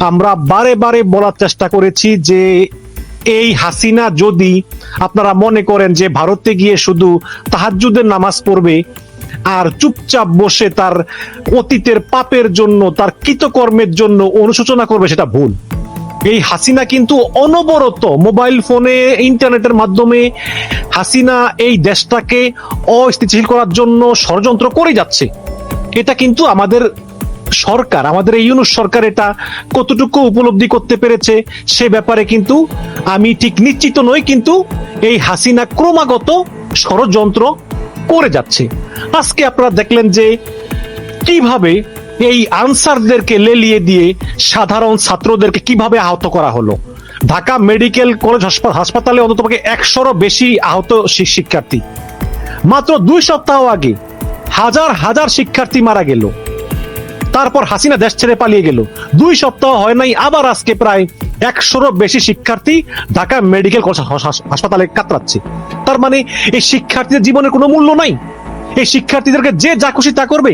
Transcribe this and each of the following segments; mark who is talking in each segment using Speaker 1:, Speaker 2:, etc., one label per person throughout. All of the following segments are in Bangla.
Speaker 1: আমরা বারে বারে বলার চেষ্টা করেছি যে এই হাসিনা যদি আপনারা মনে করেন যে ভারতে গিয়ে শুধু তাহাজ্জুদের নামাজ পড়বে আর চুপচাপ বসে তার অতীতের পাপের জন্য, তার কৃতকর্মের জন্য অনুশোচনা করবে, সেটা ভুল। এই হাসিনা কিন্তু অনবরত মোবাইল ফোনে, ইন্টারনেটের মাধ্যমে হাসিনা এই দেশটাকে অস্থিতিশীল করার জন্য ষড়যন্ত্র করে যাচ্ছে। এটা কিন্তু আমাদের সরকার, আমাদের এই ইউনূস সরকার এটা কতটুকু উপলব্ধি করতে পেরেছে সে ব্যাপারে কিন্তু আমি ঠিক নিশ্চিত নই, কিন্তু এই হাসিনা ক্রমাগত ষড়যন্ত্র করে যাচ্ছে। আজকে আপনারা দেখলেন যে কিভাবে এই আনসারদেরকে লেলিয়ে দিয়ে সাধারণ ছাত্রদেরকে কিভাবে আহত করা হলো। ঢাকা মেডিকেল কলেজ হাসপাতালে অন্তত 100-রও বেশি আহত শিক্ষার্থী। মাত্র 2 সপ্তাহ আগে হাজার হাজার শিক্ষার্থী মারা গেল, তারপর হাসিনা দেশ ছেড়ে পালিয়ে গেল। 2 সপ্তাহ হয় নাই, আবার আজকে প্রায় 100-রও বেশি শিক্ষার্থী ঢাকা মেডিকেল কলেজ হাসপাতালে কাতরাচ্ছে। তার মানে এই শিক্ষার্থীদের জীবনের কোনো মূল্য নাই, এই শিক্ষার্থীদেরকে যে যা খুশি তা করবে।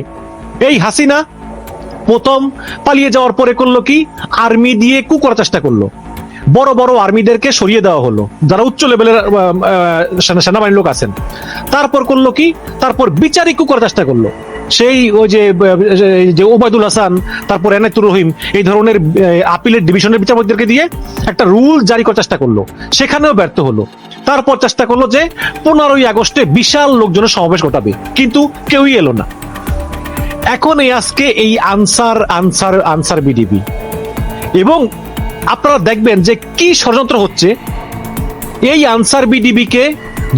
Speaker 1: এই হাসিনা প্রথম পালিয়ে যাওয়ার পরে করলো কি, আর্মি দিয়ে কু করার চেষ্টা করলো, বড় বড় আর্মিদেরকে সরিয়ে দেওয়া হলো, যারা উচ্চ লেভেলের সেনাবাহিনীর লোক আছেন। তারপর করলো কি, তারপর বিচারিক কু করার চেষ্টা করলো, সেই ওই যে ওবায়দুল হাসান, তারপর এনায়েতুর রহিম, এই ধরনের আপিলের ডিভিশনের বিচারপতিদেরকে দিয়ে একটা রুল জারি করার চেষ্টা করলো, সেখানেও ব্যর্থ হলো। তারপর চেষ্টা করলো যে 15ই আগস্টে বিশাল লোকজনের সমাবেশ ঘটাবে, কিন্তু কেউই এলো না। এখন এই আজকে এই আনসার বিডিবি, এবং আপনারা দেখবেন যে কি ষড়যন্ত্র হচ্ছে। এই আনসার বিডিবিকে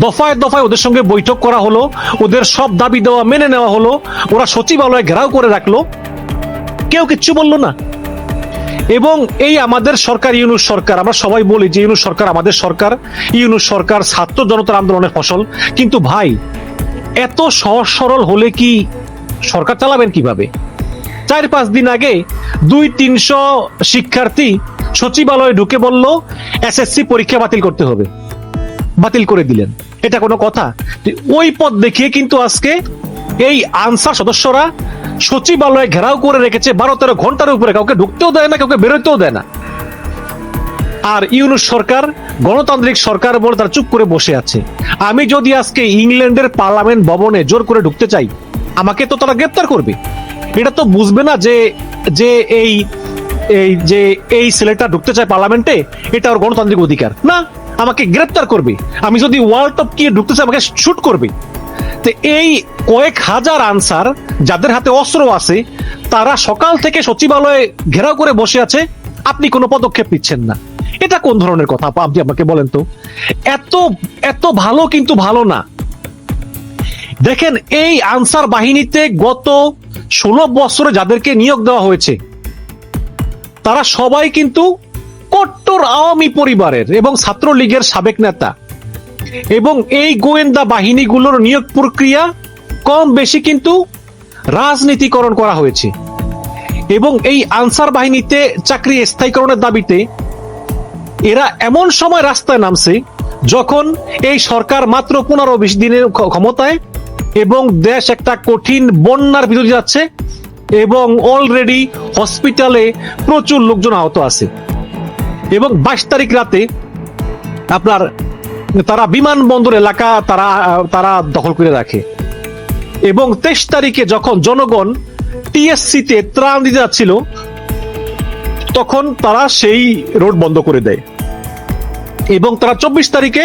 Speaker 1: দফায় দফায় ওদের সঙ্গে বৈঠক করা হলো, ওদের সব দাবি দেওয়া মেনে নেওয়া হলো, ওরা সচিবালয়ে ঘেরাও করে রাখলো, কেউ কিচ্ছু বললো না। এবং এই আমাদের সরকার, ইউনূস সরকার, আমরা সবাই বলি যে ইউনূস সরকার আমাদের সরকার, ইউনূস সরকার ছাত্র জনতার আন্দোলনের ফসল। কিন্তু ভাই, এত সহজ সরল হলে কি সরকার চালাবেন কিভাবে? 4-5 দিন আগে 200-300 শিক্ষার্থী সচিবালয়ে ঢুকে বলল এসএসসি পরীক্ষা বাতিল করতে হবে, বাতিল করে দিলেন। এটা কোনো কথা? ওই পথ দেখিয়ে কিন্তু আজকে এই আনসার সদস্যরা সচিবালয়ে ঘেরাও করে রেখেছে 12-13 ঘন্টার উপরে, কাউকে ঢুকতেও দেয় না, কাউকে বেরোতেও দেয় না। আর ইউনূস সরকার গণতান্ত্রিক সরকার বলে তারা চুপ করে বসে আছে। আমি যদি আজকে ইংল্যান্ডের পার্লামেন্ট ভবনে জোর করে ঢুকতে চাই, আমাকে তো তারা গ্রেপ্তার করবে। এটা তো বুঝবে না যে যে এই যে এই ছেলেটা ঢুকতে চায় পার্লামেন্টে, এটা ওর গণতান্ত্রিক অধিকার না, আমাকে গ্রেপ্তার করবে। আমি যদি ওয়ার্ল্ড টপ কি ঢুকতে চাই, আমাকে শুট করবে। তো এই কয়েক হাজার আনসার যাদের হাতে অস্ত্র আছে, তারা সকাল থেকে সচিবালয়ে ঘেরাও করে বসে আছে, আপনি কোনো পদক্ষেপ নিচ্ছেন না। এটা কোন ধরনের কথা আপনি আমাকে বলেন তো? এত এত ভালো কিন্তু ভালো না। দেখেন, এই আনসার বাহিনীতে গত 16 বছরে যাদেরকে নিয়োগ দেওয়া হয়েছে, তারা সবাই কিন্তু কট্টর আওয়ামী পরিবারের এবং ছাত্রলীগের সাবেক নেতা। এবং এই গোয়েন্দা বাহিনীগুলোর নিয়োগ প্রক্রিয়া কম বেশি কিন্তু রাজনীতিকরণ করা হয়েছে। এবং এই আনসার বাহিনীতে চাকরি স্থায়ীকরণের দাবিতে এরা এমন সময় রাস্তায় নামছে যখন এই সরকার মাত্র 15-20 দিনের ক্ষমতায়, এবং দেশ একটা কঠিন বন্যার ভিতরে যাচ্ছে, এবং অলরেডি হসপিটালে প্রচুর লোকজন আহত আছে। এবং 22 তারিখ রাতে আপনার তারা বিমানবন্দর এলাকা তারা দখল করে রাখে। এবং 23 তারিখে যখন জনগণ টিএসসিতে ত্রাণ দিতে যাচ্ছিল, তখন তারা সেই রোড বন্ধ করে দেয়। এবং তারা 24 তারিখে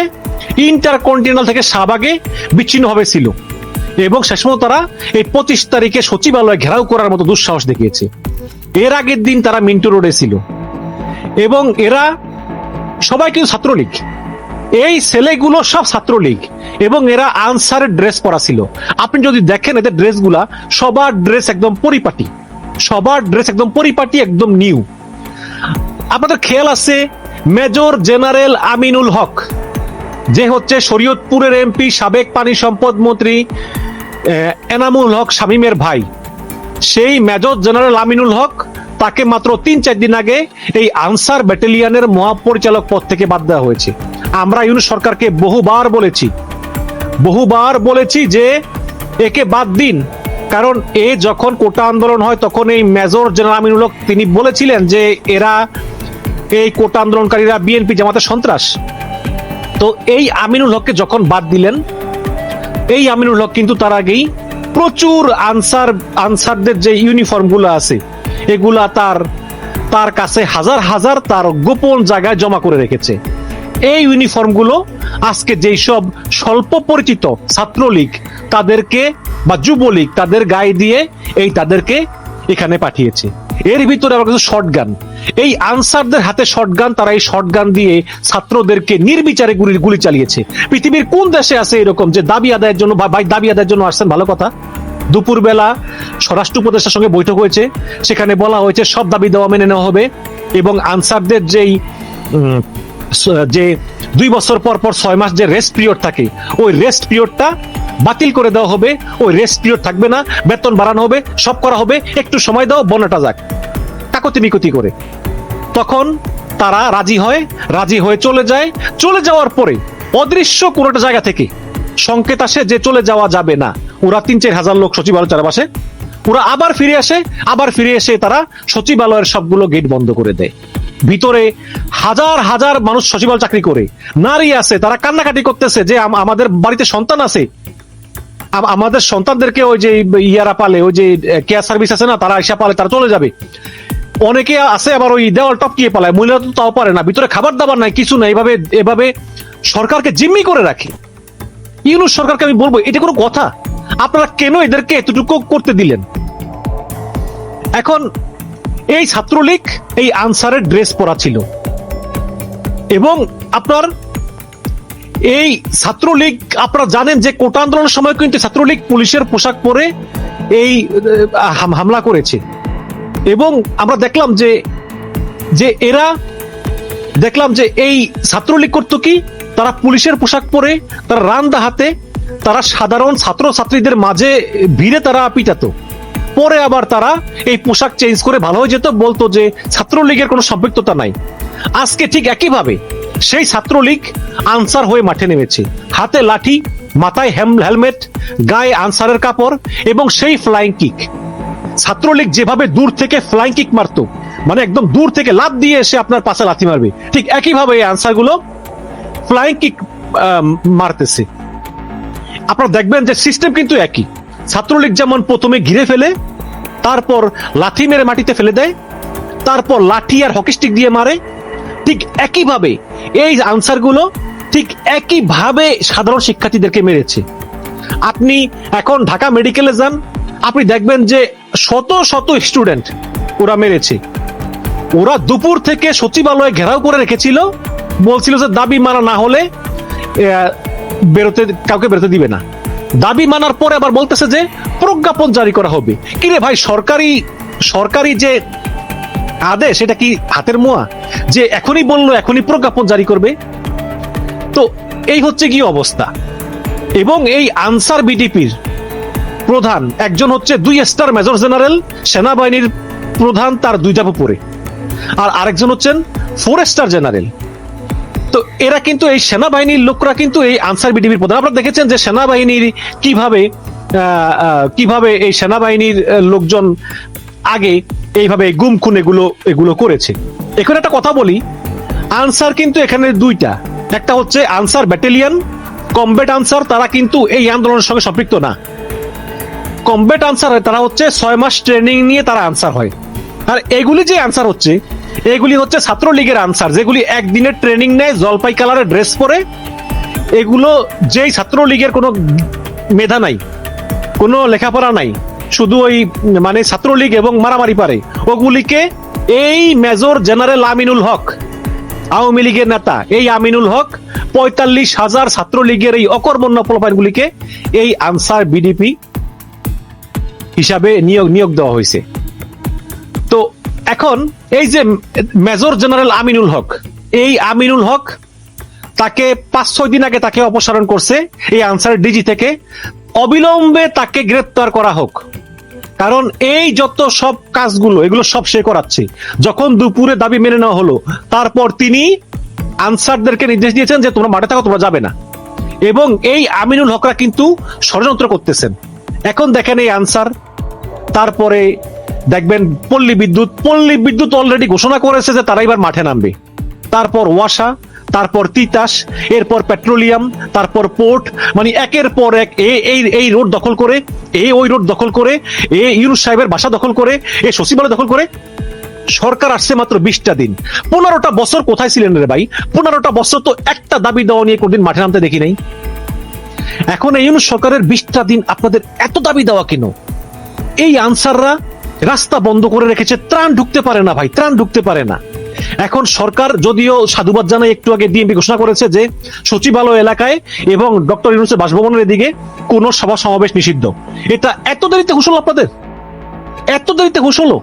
Speaker 1: ইন্টারকন্টিনেন্টাল থেকে শাহবাগে বিচ্ছিন্নভাবে ছিল। এবং শেষ পর্যন্ত তারা এই 25 তারিখে সচিবালয় ঘেরাও করার মতো দুঃসাহস দেখিয়েছে। এর আগের দিন তারা মিন্টু রোডে ছিল। এবং এরা সবাই কিন্তু ছাত্রলীগ, এই ছেলেগুলো সব ছাত্রলীগ, এবং এরা আনসারের ড্রেস পরা ছিল। আপনি যদি দেখেন এদের ড্রেসগুলা, সবার ড্রেস একদম পরিপাটি, সবার ড্রেস একদম পরিপাটি, একদম নিউ। আপনাদের খেয়াল আছে মেজর জেনারেল আমিনুল হক, যে হচ্ছে শরীয়তপুরের এমপি, সাবেক পানি সম্পদ মন্ত্রী এনামুল হক শামীমের ভাই, সেই মেজর জেনারেল আমিনুল হক, তাকে মাত্র 3-4 দিন আগে এই আনসার ব্যাটালিয়নের মহাপরিচালক পদ থেকে বাদ দেওয়া হয়েছে। আমরা ইউনূস সরকারকে বহুবার বলেছি যে একে বাদ দিন, কারণ যখন কোটা আন্দোলন হয় তখন এই মেজর জেনারেল আমিনুল হক তিনি বলেছিলেন যে এরা এই কোটা আন্দোলনকারীরা বিএনপি জামাতের সন্ত্রাস। তো এই আমিনুল হককে যখন বাদ দিলেন, এই আমিনুল হক কিন্তু তার আগেই প্রচুর আনসারদের যে ইউনিফর্ম গুলো আছে এগুলা তার কাছে হাজার হাজার তার গোপন জায়গায় জমা করে রেখেছে। এই ইউনিফর্ম গুলো আজকে যেই সব স্বল্প পরিচিত ছাত্রলীগ তাদেরকে বা যুবলীগ তাদের গায়ে দিয়ে তাদেরকে এখানে পাঠিয়েছে। এর ভিতরে আবার কিছু শর্টগান, এই আনসারদের হাতে শর্টগান, তারা এই শর্টগান দিয়ে ছাত্রদেরকে নির্বিচারে গুলি চালিয়েছে। পৃথিবীর কোন দেশে আছে এরকম যে দাবি আদায়ের জন্য দাবি আদায়ের জন্য আসছেন, ভালো কথা, দুপুরবেলা স্বরাষ্ট্র উপদেষ্টার সঙ্গে বৈঠক হয়েছে, সেখানে বলা হয়েছে সব দাবি দেওয়া মেনে নেওয়া হবে এবং আনসারদের যে 2 বছর পর 6 মাস যে রেস্ট পিরিয়ড থাকে ওই রেস্ট পিরিয়ডটা বাতিল করে দেওয়া হবে, ওই রেস্ট পিরিয়ড থাকবে না, বেতন বাড়ানো হবে, সব করা হবে, একটু সময় দাও, বন্যাটা যাক, কাকতি মিকতি করে। তখন তারা রাজি হয়ে চলে যাওয়ার পরে অদৃশ্য কোন একটা জায়গা থেকে সংকেত আসে যে চলে যাওয়া যাবে না। ওরা 3-4 হাজার লোক সচিবালয় চারপাশে, ওরা আবার ফিরে এসে তারা সচিবালয়ের সবগুলো গেট বন্ধ করে দেয়। ভিতরে হাজার হাজার মানুষ সচিবালয় চাকরি করে, নারী আছে, তারা কান্নাকাটি করতেছে যে আমাদের বাড়িতে সন্তান আছে, আমাদের সন্তানদেরকে ওই যে ইয়ারা পালে, ওই যে কেয়ার সার্ভিস আছে না, তারা এসে পালে, তারা চলে যাবে। অনেকে আছে আবার ওই দেওয়াল টপকিয়ে পালায়, মহিলারা তো তাও পারে না, ভিতরে খাবার দাবার নাই, কিছু নাই, এভাবে সরকারকে জিম্মি করে রাখে। ইউনূস সরকারকে আমি বলবো, এটা কোনো কথা? আপনারা কেন এদেরকে এতটুকু করতে দিলেন? এখন এই ছাত্রলীগ এই আনসারের ড্রেস পরা ছিল এবং আপনার এই ছাত্রলীগ, আপনারা জানেন যে কোটা আন্দোলনের সময় কিন্তু ছাত্রলীগ পুলিশের পোশাক পরে এই হামলা করেছে এবং আমরা দেখলাম যে এই ছাত্রলীগ করতো কি, তারা পুলিশের পোশাক পরে, তারা রান্দা হাতে, তারা সাধারণ ছাত্র ছাত্রীদের মাঝে ভিড়ে তারা পিটাতো, পরে আবার তারা এই পোশাক চেঞ্জ করে ভালো হয়ে যেত, বলতো যে ছাত্রলীগের কোনো সম্পৃক্ততা নাই। আজকে ঠিক একইভাবে সেই ছাত্রলীগ আনসার হয়ে মাঠে নেমেছে, হাতে লাঠি, মাথায় হেলমেট, গায়ে আনসারের কাপড় এবং সেই ফ্লাইং কিক। ছাত্রলীগ যেভাবে দূর থেকে ফ্লাইং কিক মারতো, মানে একদম দূর থেকে লাফ দিয়ে এসে আপনার পাশে লাথি মারবে, ঠিক একইভাবে এই আনসারগুলো ফ্লাইং কিক মারতেছে। আপনারা দেখবেন যে সিস্টেম কিন্তু একই। ছাত্রলীগ যেমন প্রথমে ঘিরে ফেলে, তারপর লাথি মেরে মাটিতে ফেলে দেয়, তারপর লাঠি আর হকি স্টিক দিয়ে মারে, ঠিক একইভাবে এই আনসারগুলো ঠিক একইভাবে সাধারণ শিক্ষার্থীদেরকে মেরেছে। আপনি এখন ঢাকা মেডিকেলে যান, আপনি দেখবেন যে শত শত স্টুডেন্ট ওরা মেরেছে। ওরা দুপুর থেকে সচিবালয়ে ঘেরাও করে রেখেছিল, বলছিল যে দাবি মানা না হলে কাউকে বেরোতে দিবে না। দাবি মানার পরে আবার বলতেছে যে প্রজ্ঞাপন জারি করা হবে। কিরে ভাই, সরকারি যে আদেশ, এটা কি হাতের মোয়া যে এখনই বললো এখনই প্রজ্ঞাপন জারি করবে? তো এই হচ্ছে কি অবস্থা। এবং এই আনসার বিডিপির প্রধান একজন হচ্ছে 2 স্টার মেজর জেনারেল, সেনাবাহিনীর প্রধান, তার 2টা উপরে, আর আরেকজন হচ্ছেন 4 স্টার জেনারেল। তো এরা কিন্তু এই সেনাবাহিনীর লোকরা কিন্তু এই আনসার বিডিপির প্রধান। আপনারা দেখেছেন যে সেনাবাহিনীর কিভাবে এই সেনাবাহিনীর লোকজন আগে এইভাবে গুম খুন এগুলো করেছে। এখন একটা কথা বলি, আনসার কিন্তু এখানে 2টা, একটা হচ্ছে আনসার ব্যাটালিয়ন, কমব্যাট আনসার, তারা কিন্তু এই আন্দোলনের সঙ্গে সম্পৃক্ত না। কমব্যাট আনসার তারা হচ্ছে 6 মাস ট্রেনিং নিয়ে তারা আনসার হয়, আর এগুলি যে আনসার হচ্ছে এগুলি হচ্ছে ছাত্রলীগের আনসার, যেগুলি একদিনের ট্রেনিং নেয়, জলপাই কালারের ড্রেস পরে। এগুলো যেই ছাত্রলীগের কোনো মেধা নাই, কোনো লেখাপড়া নাই, শুধু ওই মানে ছাত্রলীগ এবং মারামারি পারে, ওগুলিকে এই মেজর জেনারেল আমিনুল হক, আওয়ামী লীগের নেতা এই আমিনুল হক 45,000 ছাত্রলীগের এই অকর্মণ্য প্রোফাইলগুলিকে এই আনসার বিডিপি হিসাবে নিয়োগ দেওয়া হয়েছে। তো এখন এই যে মেজর জেনারেল আমিনুল হক, এই আমিনুল হক তাকে 5-6 দিন আগে তাকে অপসারণ করছে এই আনসার ডিজি থেকে। অবিলম্বে তাকে গ্রেপ্তার করা হোক, কারণ এই যত সব কাজগুলো এগুলো সব সে করাচ্ছে। যখন দুপুরে দাবি মেনে নেওয়া হলো, তারপর তিনি আনসারদেরকে নির্দেশ দিয়েছেন যে তোমরা মাঠে থাকো, তোমরা যাবে না। এবং এই আমিনুল হকরা কিন্তু ষড়যন্ত্র করতেছেন। এখন দেখেন এই আনসার, তারপরে দেখবেন পল্লী বিদ্যুৎ অলরেডি ঘোষণা করেছে যে তারা এবার মাঠে নামবে। তারপর ওয়াসা, তারপর তিতাস, এরপর পেট্রোলিয়াম, তারপর পোর্ট, মানে একের পর এক এই রোড দখল করে, ওই রোড দখল করে, ইউনূস সাহেবের বাসা দখল করে, সচিবালয় দখল করে। সরকার আসছে মাত্র 20টা দিন। 15টা বছর কোথায় ছিলেন রে ভাই? 15টা বছর তো একটা দাবি দেওয়া নিয়ে কোনদিন মাঠে নামতে দেখি নাই। এখন এই ইউনূস সরকারের 20টা দিন আপনাদের এত দাবি দেওয়া কেন? এই আনসাররা রাস্তা বন্ধ করে রেখেছে, ত্রাণ ঢুকতে পারে না ভাই, ত্রাণ ঢুকতে পারে না। এখন সরকার যদিও সাধুবাদ জানাই, একটু আগে ডিএমপি ঘোষণা করেছে যে সচিবালয় এলাকায় এবং ডক্টর ইউনূসের বাসভবনের এদিকে কোন সভা সমাবেশ নিষিদ্ধ। এটা এত দেরিতে ঘোষণা, আপনাদের এত দেরিতে ঘোষণা।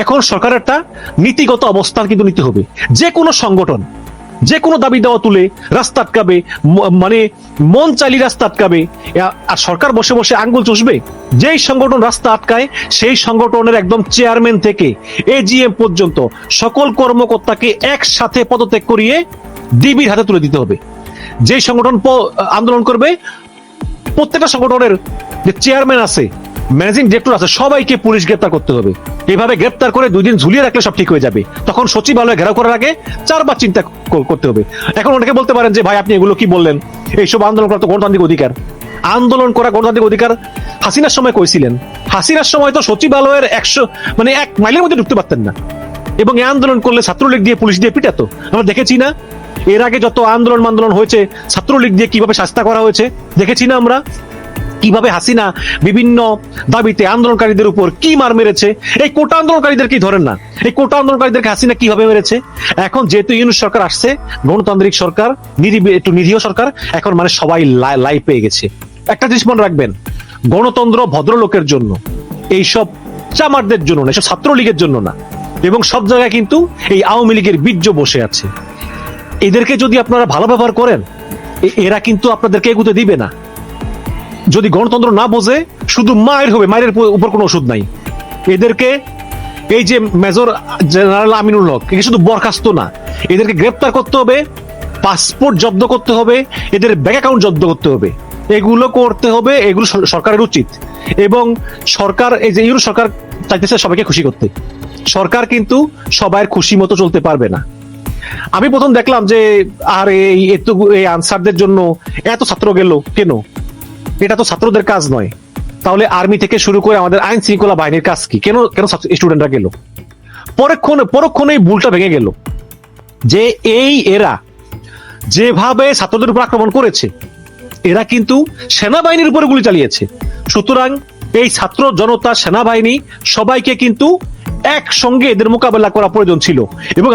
Speaker 1: এখন সরকারেরটা নীতিগত অবস্থান কিন্তু নিতে হবে। যে কোনো সংগঠন যে কোনো দাবি দেওয়া তুলে রাস্তা আটকাবে, মানে মন চাইলে রাস্তা আটকাবে, আর সরকার বসে বসে আঙ্গুল চুষবে। যেই সংগঠন রাস্তা আটকায় সেই সংগঠনের একদম চেয়ারম্যান থেকে এজিএম পর্যন্ত সকল কর্মকর্তাকে একসাথে পদত্যাগ করিয়ে ডিবির হাতে তুলে দিতে হবে। যেই সংগঠন আন্দোলন করবে, প্রত্যেকটা সংগঠনের যে চেয়ারম্যান আছে, ম্যানেজিং ডিরেক্টর আছে, সবাইকে পুলিশ গ্রেপ্তার করতে হবে। এভাবে গ্রেপ্তার করে 2 দিন ঝুলিয়ে রাখলে সব ঠিক হয়ে যাবে। তখন সচিবালয় ঘেরাও করার আগে 4বার চিন্তা করতে হবে। এখন অনেকে বলতে পারেন যে ভাই আপনি এগুলো কি বললেন? এইসব আন্দোলন করা তো গণতান্ত্রিক অধিকার। আন্দোলন করা গণতান্ত্রিক অধিকার হাসিনার সময় কইছিলেন। হাসিনার সময় তো সচিবালয়ের 1 মাইলের মধ্যে ঢুকতে পারতেন না, এবং এই আন্দোলন করলে ছাত্রলীগ দিয়ে পুলিশ দিয়ে পিটাতো। আমরা দেখেছি না এর আগে যত আন্দোলন হয়েছে, ছাত্রলীগ দিয়ে কিভাবে শাস্তি করা হয়েছে দেখেছি না আমরা? কিভাবে হাসিনা বিভিন্ন দাবিতে আন্দোলনকারীদের উপর কি মার মেরেছে। এই কোটা আন্দোলনকারীদের কি ধরেন না? এই কোটা আন্দোলনকারীদেরকে হাসিনা কিভাবে মেরেছে। এখন যেহেতু ইউনূস সরকার আসছে, গণতান্ত্রিক সরকার, একটু নিরীহ সরকার, এখন মানে সবাই লাই পেয়ে গেছে। একটা জিনিস মনে রাখবেন, গণতন্ত্র ভদ্রলোকের জন্য, এইসব চামারদের জন্য না, এসব ছাত্রলীগের জন্য না। এবং সব জায়গায় কিন্তু এই আওয়ামী লীগের বীর্য বসে আছে। এদেরকে যদি আপনারা ভালো ব্যবহার করেন, এরা কিন্তু আপনাদেরকে এগুতে দিবে না। যদি গণতন্ত্র না বোঝে, শুধু মায়ের হবে, মায়ের উপর কোনো ওষুধ নাই। এদেরকে এই যে মেজর জেনারেল আমিনুল হক, একে শুধু বরখাস্ত না, এদেরকে গ্রেপ্তার করতে হবে, পাসপোর্ট জব্দ করতে হবে, এদের ব্যাংক অ্যাকাউন্ট জব্দ করতে হবে। এগুলো করতে হবে, এগুলো সরকারের উচিত। এবং সরকার, এই যে ইউরো সরকার চাইতেছে সবাইকে খুশি করতে, সরকার কিন্তু সবার খুশি মতো চলতে পারবে না। আমি প্রথম দেখলাম যে আর এই আনসারদের জন্য এত ছাত্র গেল কেন? এটা তো ছাত্রদের কাজ নয়। তাহলে আর্মি থেকে শুরু করে আমাদের আইন শৃঙ্খলা বাহিনীর কাজ কি? কেন স্টুডেন্টরা গেল? পরক্ষণেই ভুলটা ভেঙে গেল যে এরা যেভাবে ছাত্রদের উপর আক্রমণ করেছে, এরা কিন্তু সেনাবাহিনীর উপরে গুলি চালিয়েছে। সুতরাং এই ছাত্র জনতা, সেনাবাহিনী সবাইকে কিন্তু একসঙ্গে এদের মোকাবেলা করা প্রয়োজন ছিল। এবং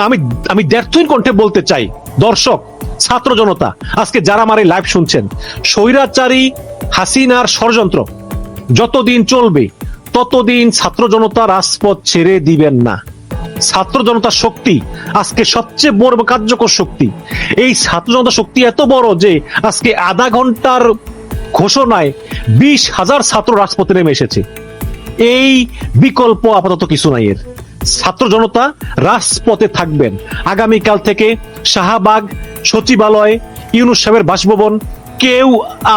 Speaker 1: আমি দ্ব্যর্থহীন কণ্ঠে বলতে চাই, দর্শক, ছাত্র জনতা, আজকে যারা আমার এই লাইভ শুনছেন, স্বৈরাচারী হাসিনার ষড়যন্ত্র যতদিন চলবে ততদিন ছাত্র জনতা রাজপথ ছেড়ে দিবেন না। ছাত্র জনতার শক্তি আজকে সবচেয়ে বড় কার্যকর শক্তি। এই ছাত্র জনতার শক্তি এত বড় যে আজকে আধা ঘন্টার ঘোষণায় 20,000 ছাত্র রাজপথে নেমে এসেছে। এই বিকল্প আপাতত কিছু নাই। এর ছাত্র জনতা রাজপথে থাকবেন। আগামীকাল থেকে শাহবাগ, সচিবালয়, ইউনূস সাহেবের বাসভবন কেউ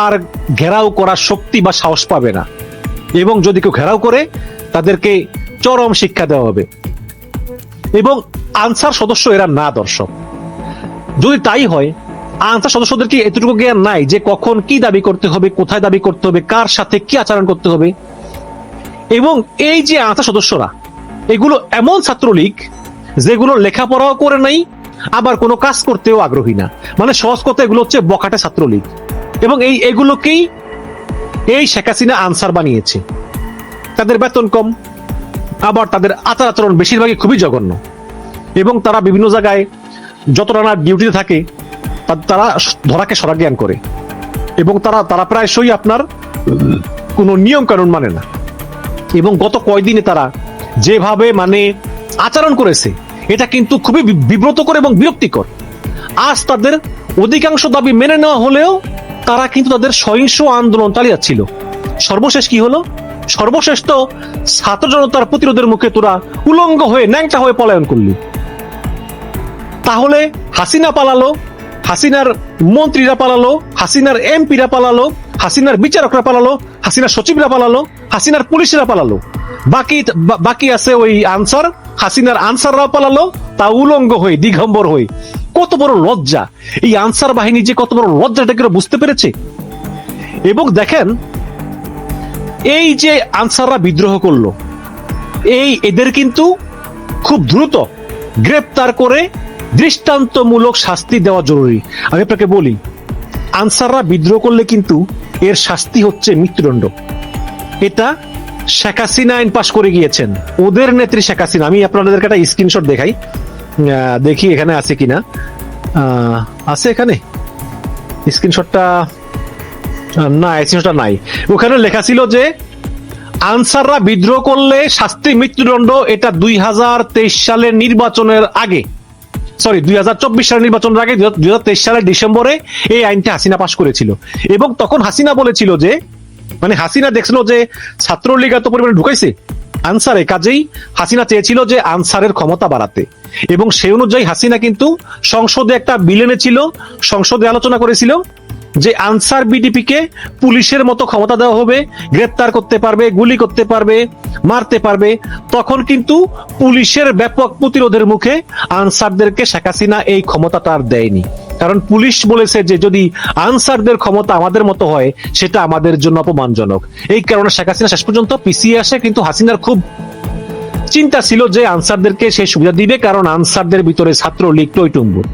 Speaker 1: আর ঘেরাও করার শক্তি বা সাহস পাবে না। এবং যদি কেউ ঘেরাও করে, তাদেরকে চরম শিক্ষা দেওয়া হবে। এবং আনসার সদস্য এরা না, দর্শক। যদি তাই হয়, আনসার সদস্যদের কি এতটুকু জ্ঞান নাই যে কখন কি দাবি করতে হবে, কোথায় দাবি করতে হবে, কার সাথে কি আচরণ করতে হবে? এবং এই যে আনসার সদস্যরা, এগুলো এমন ছাত্রলীগ যেগুলো লেখাপড়াও করে নাই, আবার কোনো কাজ করতেও আগ্রহী না। মানে সহজ কথা, এগুলো হচ্ছে বখাটে ছাত্রলীগ। এবং এগুলোকেই এই শেখ হাসিনা আনসার বানিয়েছে। তাদের বেতন কম, আবার তাদের আচার আচরণ বেশিরভাগই খুবই জঘন্য। এবং তারা বিভিন্ন জায়গায় যত রানা ডিউটিতে থাকে, তারা ধরাকে সরা জ্ঞান করে। এবং তারা প্রায়শই আপনার কোনো নিয়ম কানুন মানে না। এবং গত কয়দিনে তারা যেভাবে মানে আচরণ করেছে, এটা কিন্তু খুবই বিব্রতকর এবং বিরক্তিকর। আজ তাদের অধিকাংশ দাবি মেনে নেওয়া হলেও তারা কিন্তু তাদের সহিংস আন্দোলন চালিয়ে যাচ্ছিল। সর্বশেষ কি হলো? সর্বশেষ তো ছাত্র জনতার প্রতিরোধের মুখে তোরা উলঙ্গ হয়ে, ন্যাংটা হয়ে পলায়ন করলি। তাহলে হাসিনা পালালো, হাসিনার মন্ত্রীরা পালালো, হাসিনার এমপিরা পালালো, হাসিনার বিচারকরা পালালো, হাসিনা সচিবরা পালালো, হাসিনার পুলিশরা পালালো, বাকি আছে ওই আনসার, হাসিনার আনসাররাও পালালো, তা উলঙ্গ হয়ে, দিগম্বর হয়ে। কত বড় লজ্জা! এই আনসার বাহিনী যে কত বড় লজ্জাটা করে বুঝতে পেরেছে। এবং দেখেন, এই যে আনসাররা বিদ্রোহ করলো, এদের কিন্তু খুব দ্রুত গ্রেপ্তার করে দৃষ্টান্তমূলক শাস্তি দেওয়া জরুরি। আমি আপনাকে বলি, আনসাররা বিদ্রোহ করলে কিন্তু এর শাস্তি হচ্ছে মৃত্যুদণ্ড। এটা শেখ হাসিনা আইন পাশ করে গিয়েছেন, ওদের নেত্রী শেখ হাসিনা। আমি আপনাদেরকে একটা স্ক্রিনশট দেখাই, দেখি এখানে আছে কিনা। আছে এখানে স্ক্রিনশটটা? না, স্ক্রিনশটটা নাই। ওখানে লেখা ছিল যে আনসাররা বিদ্রোহ করলে শাস্তি মৃত্যুদণ্ড। এটা 2023 সালের নির্বাচনের আগে, সরি 2024 সালের নির্বাচনের আগে 2023 সালের ডিসেম্বরে এই আইনটা হাসিনা পাশ করেছিল। এবং তখন হাসিনা বলেছিল যে, মানে হাসিনা দেখছিল যে ছাত্রলীগ এত পরিমাণে ঢুকাইছে আনসারে, কাজেই হাসিনা চেয়েছিল যে আনসারের ক্ষমতা বাড়াতে। এবং সেই অনুযায়ী হাসিনা কিন্তু সংসদে একটা বিল এনেছিল, সংসদে আলোচনা করেছিল যে আনসার বিডিপি কে পুলিশের মতো ক্ষমতা দেওয়া হবে, গ্রেপ্তার করতে পারবে, গুলি করতে পারবে, মারতে পারবে। তখন কিন্তু পুলিশের ব্যাপক প্রতিরোধের মুখে আনসারদেরকে শেখ হাসিনা এই ক্ষমতাটা আর দেয়নি। কারণ পুলিশ বলেছে যে যদি আনসারদের ক্ষমতা আমাদের মতো হয় সেটা আমাদের জন্য অপমানজনক। এই কারণে শেখ হাসিনা শেষ পর্যন্ত পিছিয়ে আসে। কিন্তু হাসিনার খুব চিন্তা ছিল যে আনসারদেরকে সে সুবিধা দিবে, কারণ আনসারদের ভিতরে ছাত্রলীগ টইটুম্বুর।